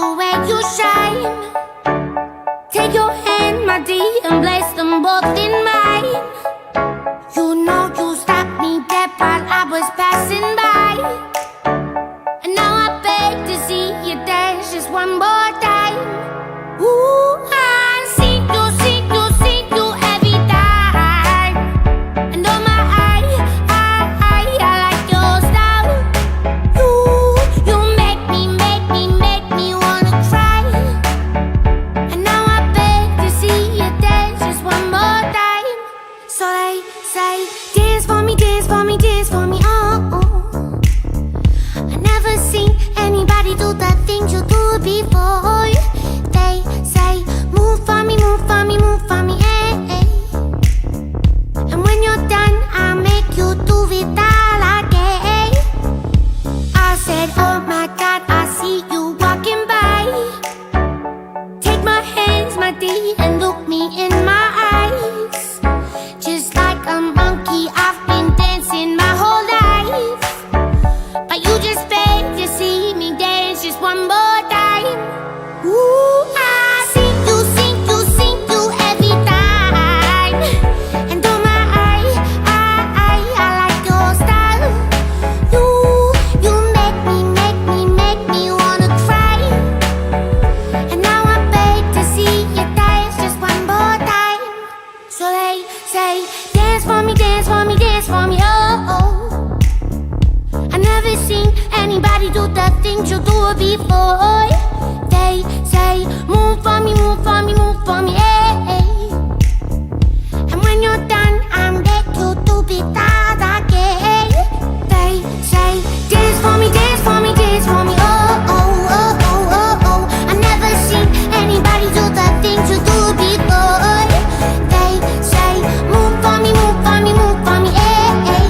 the way you shine. Take your hand, my dear, and place them both in mine. You know you stopped me dead while I was passing by. And now I beg to see you dance just one more time. Ooh, I see you every time. And oh my, I like your style. You make me wanna cry. And now I beg to see you dance just one more time. So they say, dance for me, dance for me, dance for me, oh, oh. I never seen anybody do the things you do before. They say, move for me, move for me, move for me, eh, eh. And when you're done, I'll make you do it all again. I said, oh my God, I see you walking by. Take my hands, my dear, and look me in my eyes. Just like a monkey, I've been dancing my whole life. But you just beg to see me dance just one more time. Ooh, I see you every time. And oh my, I like your style. You make me wanna cry. And now I beg to see you dance just one more time. So they say, dance for me, dance for me, dance for me, oh, oh. I never seen anybody do the things you do before. They say, move for me, move for me, move for me, eh, eh. And when you're done, I'll make you do it all again. They say, dance for me, dance for me, dance for me, oh, oh, oh, oh, oh, oh. I never seen anybody do the things you do before. They say, move for me, move for me, move for me, eh, eh.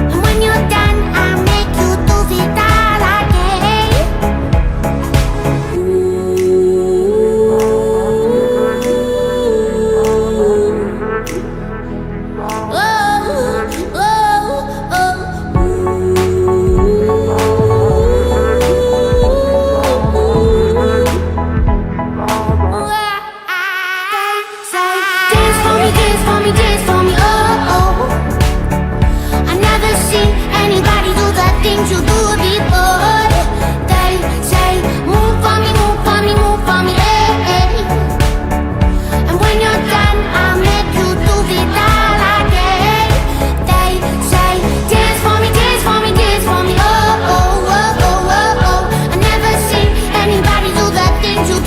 And when you're done, I'll make you do it all again.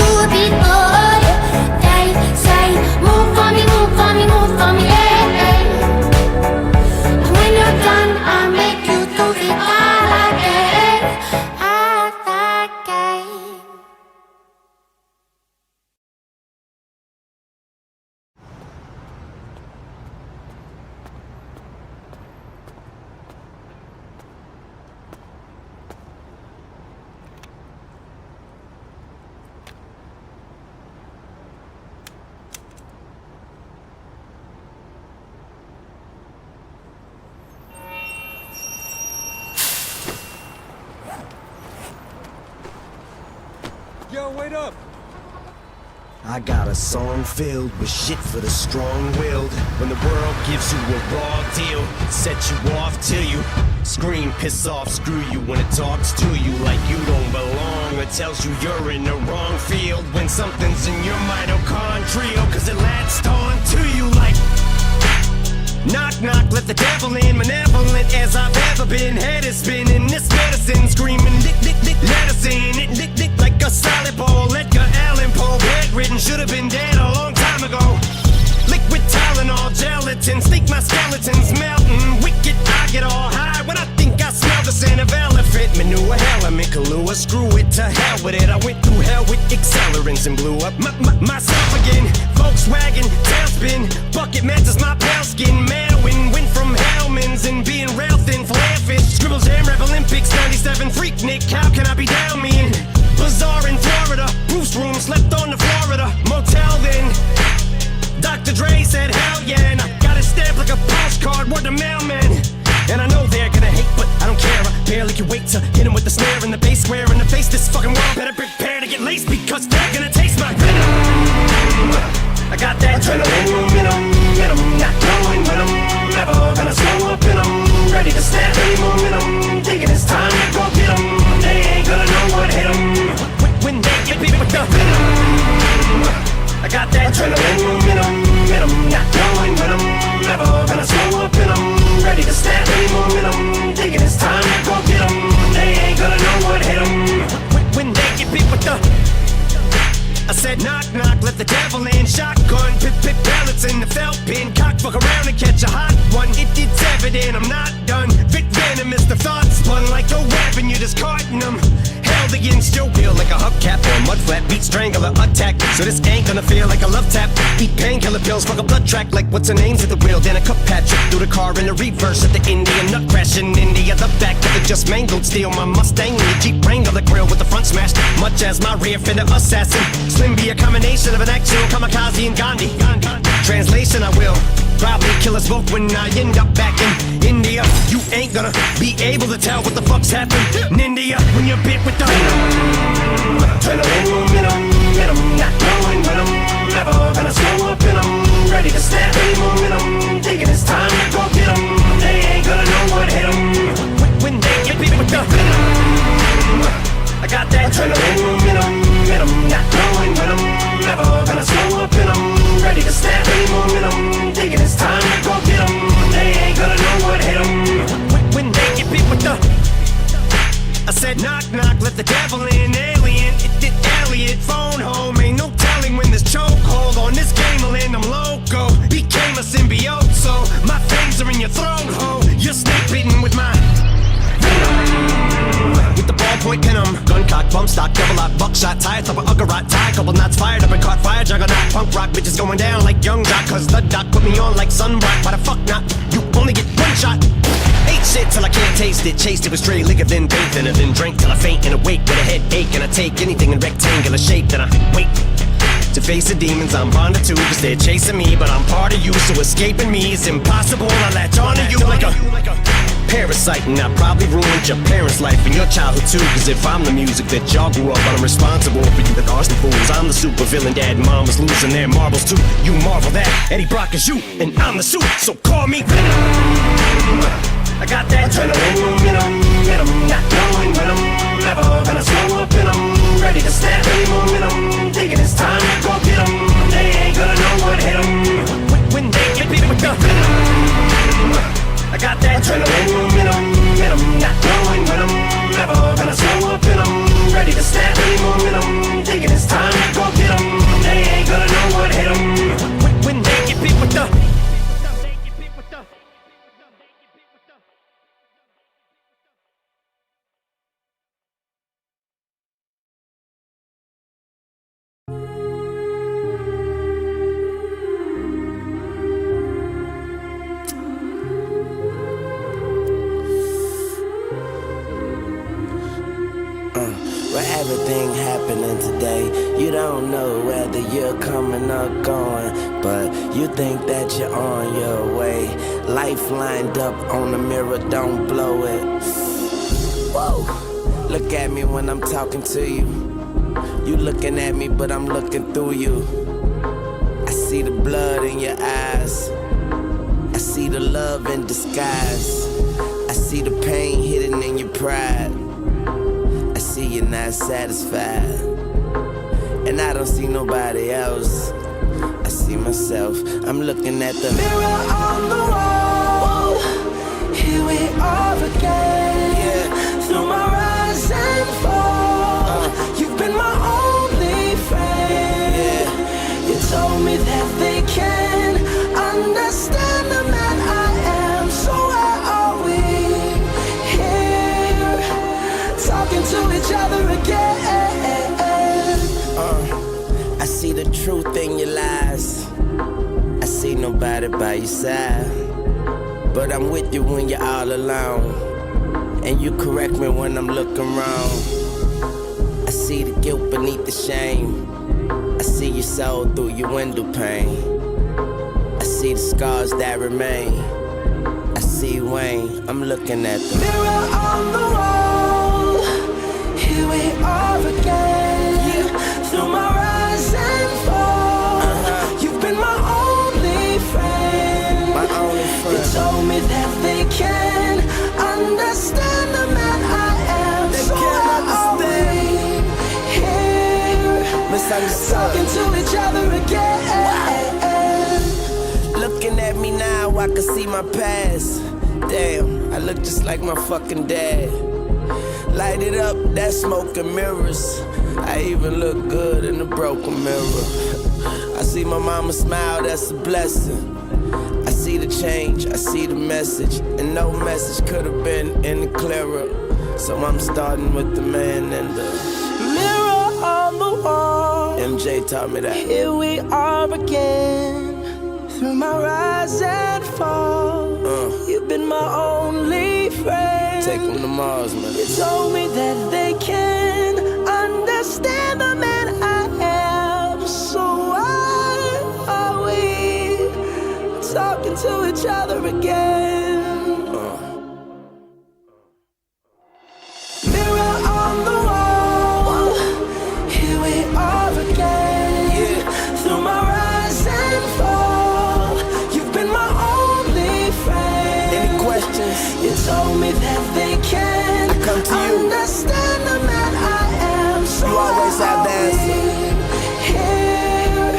Yo, wait up! I got a song filled with shit for the strong-willed. When the world gives you a raw deal, set you off till you scream, piss off, screw you. When it talks to you like you don't belong, or tells you you're in the wrong field. When something's in your mitochondrial, cause it latched on to you like knock, knock, let the devil in. Malevolent as I've ever been. Head is spinning, this medicine screaming, dick, dick, dick, medicine. It dick, dick, like a solid ball. Edgar Allan Poe, bedridden, should have been dead a long time ago. Liquid Tylenol, gelatin, sneak my skeletons melting. Wicked, I get all high when I think I smell the scent of elephant manure. Element Kahlua, screw it, to hell with it. I went through hell with accelerants and blew up myself again. Volkswagen, tailspin, bucket matches my pale skin. Manwin, went from Hellman's and being rail thin, flare fish. Scribble Jam, Rap Olympics, 97, Freak Nick, how can I be down me in? Bazaar in Florida, Bruce room, slept on the Florida motel then. Dr. Dre said hell yeah, and I got it stamped like a postcard, word to mailman. And I know they're gonna hate, but I don't care. I barely can wait to hit him with the snare and the bass square in the face. This fucking world better prepare to get laced, because they're gonna taste my venom. I got that adrenaline momentum, not knowing when I'm never gonna slow up in 'em. Ready to snap any momentum, thinking it's time to go get 'em. They ain't gonna know what hit 'em when they get beat with the venom. I got that adrenaline momentum, not knowing when I'm never gonna slow up in 'em. Ready to snap any momentum, thinking it's time to go get 'em. They ain't gonna know what hit 'em when they get beat with the. I said knock knock, let the devil in. Shotgun, pit pellets in the felt pin. Cock, fuck around and catch a hot one. It's evident I'm not done. Vic venomous, the thoughts spun like a weapon. You're discarding them. Held against your will like a hubcap or a mud flat. Beat strangler attack, so this ain't gonna feel like a love tap. Eat painkiller pills, fuck a blood track like what's her name's at the wheel. Then a cup Patrick through the car in the reverse at the Indian nut crash in India. The back of the just mangled steel. My Mustang and the Jeep Wrangler grill with the front smashed, much as my rear fender assassin. Slim be a combination of an actual kamikaze and Gandhi. Translation, I will probably kill us both when I end up back in India. You ain't gonna be able to tell what the fuck's happened in India when you're bit with the adrenaline momentum, not knowing when I'm never gonna slow up in 'em. Ready to snap any momentum, thinking it's time to go get 'em. They ain't gonna know what hit 'em when they get beat with the venom. I got that adrenaline momentum, not knowing when I'm never gonna slow up in 'em. Ready to snap any momentum, thinking it's time to go get 'em. They ain't gonna know what hit 'em when they get beat with the. I said knock knock, let the devil in. Alien, it Elliot, phone home. Ain't no telling when this chokehold on this game will end. I'm loco, became a symbiote, so my fangs are in your throat hole. You're snake bitten with my with the ballpoint pin 'em. Gun cock, bump stock, double lock, buckshot, tire thumper, uggerot, tie, couple knots fired up and caught fire, juggernaut, punk rock, bitches going down like young jock, cause the doc put me on like sunblock. Why the fuck not? You only get one shot. Ate shit till I can't taste it, chased it with stray liquor, then bathed in it, then drank till I faint and awake with a headache, and I take anything in rectangular shape, then I wait to face the demons I'm bonded to, cause they're chasing me, but I'm part of you, so escaping me is impossible. I latch onto you like a parasite, and I probably ruined your parents' life and your childhood too, cause if I'm the music that y'all grew up on, I'm responsible for you that arson fools. I'm the super villain, dad and mom was losing their marbles too. You marvel that Eddie Brock is you, and I'm the suit, so call me Venom. I got that adrenaline momentum, not knowing when I'm never gonna slow up in 'em. Ready to snap any momentum, thinking it's time to go get 'em. They ain't gonna know what hit 'em when they get beat with the venom. I got that adrenaline momentum, not knowing when I'm never gonna slow up in 'em. Ready to snap any momentum, thinking it's time to go get 'em. They ain't gonna know what hit 'em when they get beat with the. With everything happening today, you don't know whether you're coming or going, but you think that you're on your way. Life lined up on the mirror, don't blow it. Whoa, look at me when I'm talking to you. You looking at me, but I'm looking through you. I see the blood in your eyes. I see the love in disguise. I see the pain hidden in your pride. I see you're not satisfied, and I don't see nobody else. I see myself. I'm looking at the mirror on the wall. Here we are again. Yeah. Through my rise and fall, you've been my only friend. Yeah. You told me that they can understand the man I am. So where are we? Here, talking to each other again. I see the truth in your lies. I see nobody by your side, but I'm with you when you're all alone, and you correct me when I'm looking wrong. I see the guilt beneath the shame. I see your soul through your window pane. I see the scars that remain. I see Wayne, I'm looking at the mirror on the wall. here we are again. Through my rise and fall, you've been my only friend. You told me that they can understand the man I am. They so can't understand. Here, talking to each other again. Looking at me now, I can see my past. Damn, I look just like my fucking dad. Light it up, that smoke and mirrors. I even look good in the broken mirror. I see my mama smile, that's a blessing. I see the change, I see the message, and no message could have been any clearer. So I'm starting with the man and the mirror on the wall. MJ taught me that. Here we are again, through my rise and fall. You've been my only friend. Take them to Mars, man. You told me that they can understand the man I am. So why are we talking to each other again? Mirror on the wall, here we are again. Through my rise and fall, you've been my only friend. Any questions? You told me that they can understand the man I am. So you always have the answer. Here,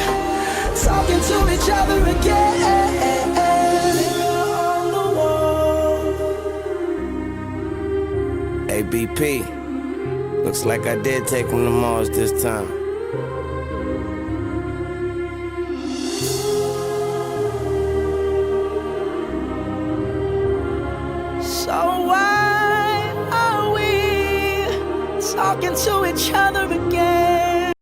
talking to each other again. On the wall. Hey, BP, looks like I did take him to Mars this time. So why are we talking to each other again?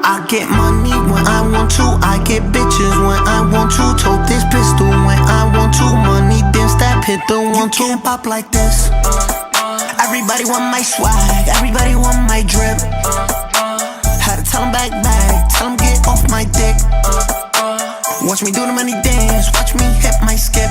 I get money when I want to, I get bitches when I want to. Tote this pistol when I want to. Money dance that pit, don't want to. You can't pop like this. Everybody want my swag, everybody want my drip. Had to tell them back, tell them get off my dick. Watch me do the money dance, watch me hit my skip.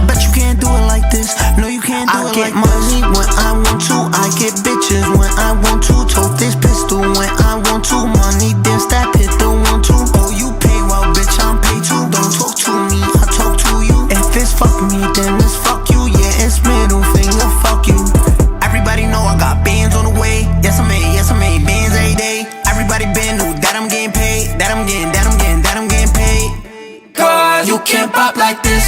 Bet you can't do it like this, no you can't do it like this. I get money when I want to, I get bitches when I want to. Tote this pistol when I want to. Money dance that pit, don't want to. Oh you pay, well bitch I'm paid too. Don't talk to me, I talk to you. If it's fuck me, then it's fuck you. Yeah, it's middle finger, fuck you. Everybody know I got bands on the way. Yes I made bands every day. Everybody been knew that I'm getting paid. That I'm getting paid. Cause you can't pop like this.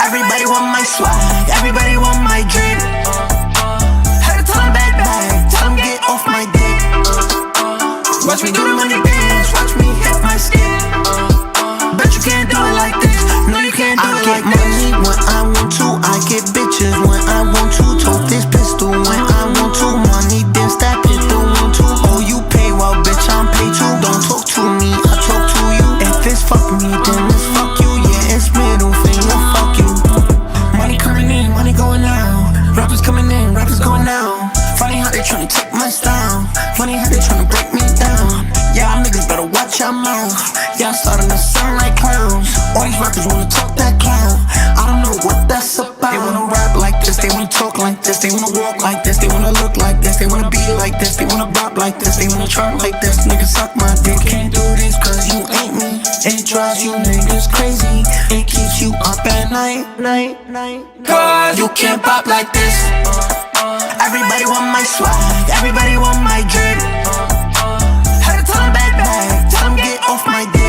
Everybody want my swag, everybody want my drip. Had to tell them back, tell them get off my dick. Watch me do the money dance, watch me hit my skin. Bet you can't do it like this, no you can't do it like this. I get money when I want to, I get bitches when I want to. Tote this pistol when I want to. Money dance that pit, don't want to. Oh you pay, well bitch I'm paid too. Don't talk to me, I talk to you. If it's fuck me, then it's fuck you. Yeah, it's middle finger, fuck you. Money coming in, money going out. Rappers coming in, rappers going out. Funny how they tryna take my style. Funny how they tryna break me down. Y'all niggas better watch your mouth. Y'all starting to sound like clowns. All these rappers wanna talk that clown. I don't know what that's about. They wanna rap like this, they wanna talk like this. They wanna walk like this, they wanna look like this. They wanna be like this, they wanna bop like this. They wanna try like this, niggas suck my dick. Can't do this cause you ain't me. It drives you niggas crazy. It keeps you up at night. Cause you can't pop like this. Everybody want my swag, everybody want my drip. Had to tell them back, tell them get off my dick.